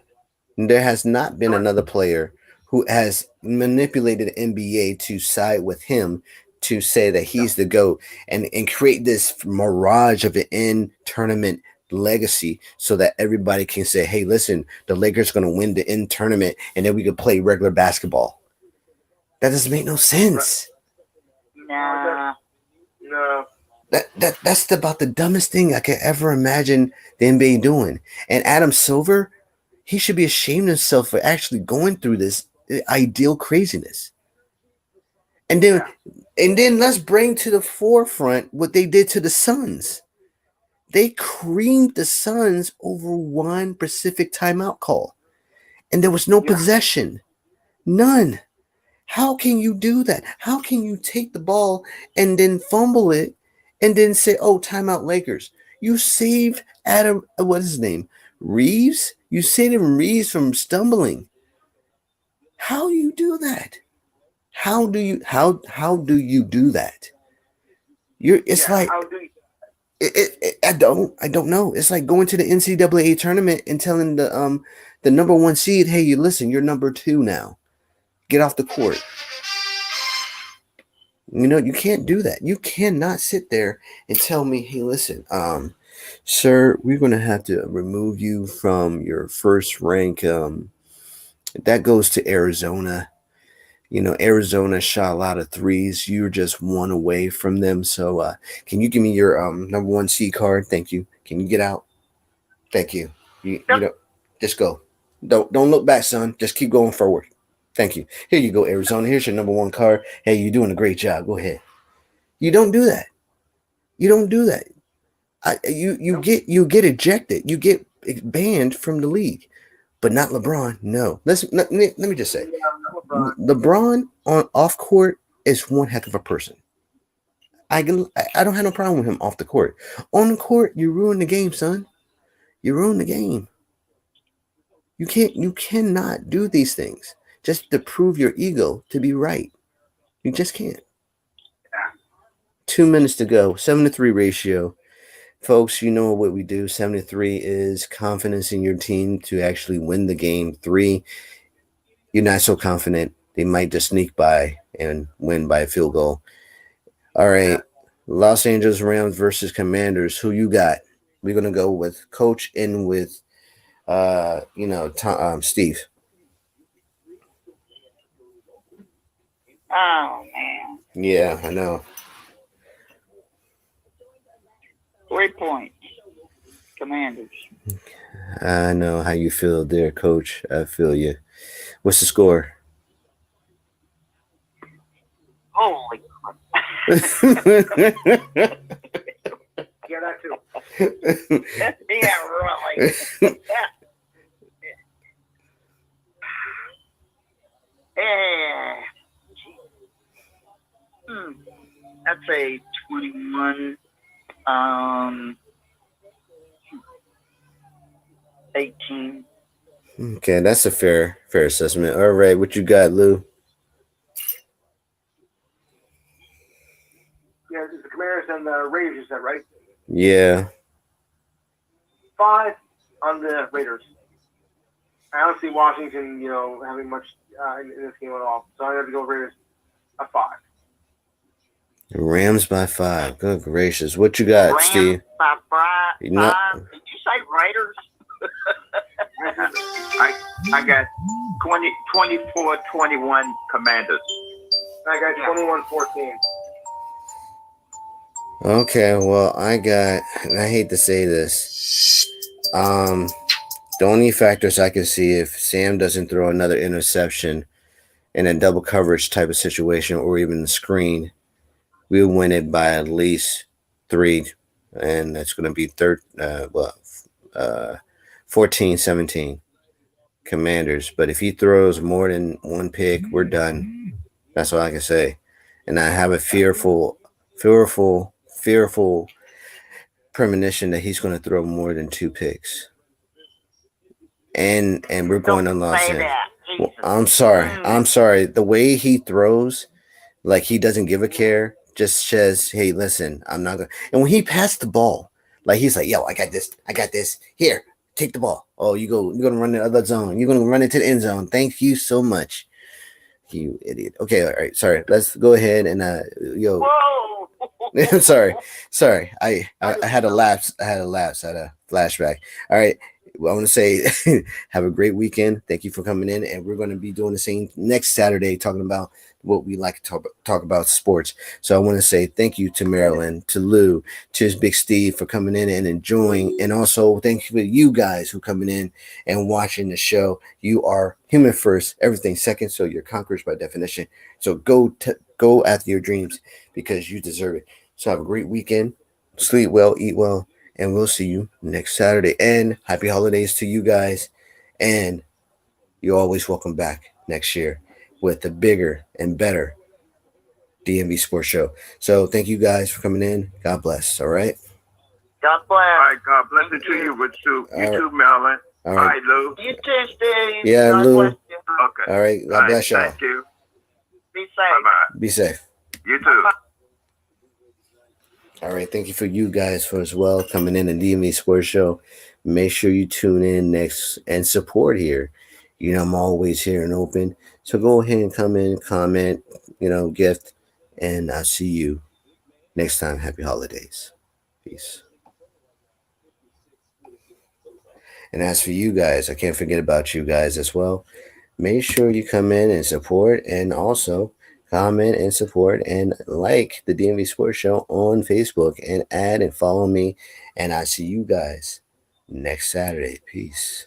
There has not been another player who has manipulated the NBA to side with him to say that he's the GOAT and create this mirage of an in tournament legacy so that everybody can say, hey, listen, the Lakers are going to win the in tournament and then we can play regular basketball. That doesn't make no sense. Nah. No. That's about the dumbest thing I could ever imagine the NBA doing. And Adam Silver, he should be ashamed of himself for actually going through this ideal craziness. And then let's bring to the forefront what they did to the Suns. They creamed the Suns over one Pacific timeout call. And there was no possession. None. How can you do that? How can you take the ball and then fumble it and then say, oh, timeout Lakers? You saved Adam, what is his name? Reeves? You saved him Reeves from stumbling. How do you do that? How do you do that? I don't know. It's like going to the NCAA tournament and telling the number 1 seed, hey, you listen, you're number 2 now. Get off the court. You can't do that. You cannot sit there and tell me, hey, listen, sir, we're going to have to remove you from your first rank. That goes to Arizona. Arizona shot a lot of threes. You're just one away from them. So can you give me your number 1 seed card? Thank you. Can you get out? Thank you. Just go. Don't look back, son. Just keep going forward. Thank you. Here you go, Arizona. Here's your number 1 card. Hey, you're doing a great job. Go ahead. You don't do that. You get ejected. You get banned from the league, but not LeBron. No. Let me just say, LeBron on off court is one heck of a person. I don't have no problem with him off the court. On the court, you ruin the game, son. You ruin the game. You cannot do these things just to prove your ego to be right. You just can't. 2 minutes to go. 7-3 ratio. Folks, you know what we do. 7-3 is confidence in your team to actually win the game. 3, you're not so confident. They might just sneak by and win by a field goal. All right. Los Angeles Rams versus Commanders. Who you got? We're going to go with Coach and with, Steve. Oh, man. Yeah, I know. 3 points. Commanders. I know how you feel there, Coach. I feel you. What's the score? Holy Yeah, that too. yeah, really. Yeah. I'd say 21, 18. Okay, that's a fair assessment. All right, what you got, Lou? Yeah, it's the Commanders and the Raiders, you said, right? Yeah. 5 on the Raiders. I don't see Washington, having much in this game at all. So I have to go Raiders a 5. Rams by 5. Good gracious. What you got, Rams Steve? by 5. You know- Did you say Raiders? I got 24-21 Commanders. I got 21-14. Okay, well, I got, and I hate to say this, the only factors I can see if Sam doesn't throw another interception in a double coverage type of situation or even the screen, we'll win it by at least 3, and that's going to be 14-17 Commanders. But if he throws more than one pick, we're done. That's all I can say. And I have a fearful premonition that he's going to throw more than 2 picks. And we're going to Los Angeles. Well, I'm sorry. The way he throws, like he doesn't give a care, just says, "Hey, listen, I'm not gonna." And when he passed the ball, like he's like, "Yo, I got this. Here, take the ball. Oh, you're gonna run the other zone. You're gonna run into the end zone. Thank you so much, you idiot." Okay, all right, sorry. Let's go ahead and Whoa! sorry. I had a lapse. I had a flashback. All right. Well, I want to say have a great weekend. Thank you for coming in, and we're going to be doing the same next Saturday, talking about what we like to talk about sports. So I want to say thank you to Marilyn, to Lou, to Big Steve for coming in and enjoying, and also thank you to you guys who coming in and watching the show. You are human first, everything second, so you're conquerors by definition. So go after your dreams because you deserve it. So have a great weekend. Sleep well, eat well. And we'll see you next Saturday. And happy holidays to you guys. And you're always welcome back next year with the bigger and better DMV Sports Show. So thank you guys for coming in. God bless. All right. God bless. All right, God bless it to you, but you too, Marilyn. All right, Lou. You too, Steve. Yeah, God Lou. bless you. Okay. All right. God bless y'all. Thank you. Be safe. Bye-bye. Be safe. You too. All right. Thank you for you guys for as well coming in the DMV Sports Show. Make sure you tune in next and support here. You know, I'm always here and open. So go ahead and come in, comment, gift, and I'll see you next time. Happy holidays. Peace. And as for you guys, I can't forget about you guys as well. Make sure you come in and support, and also comment and support and like the DMV Sports Show on Facebook, and add and follow me. And I see you guys next Saturday. Peace.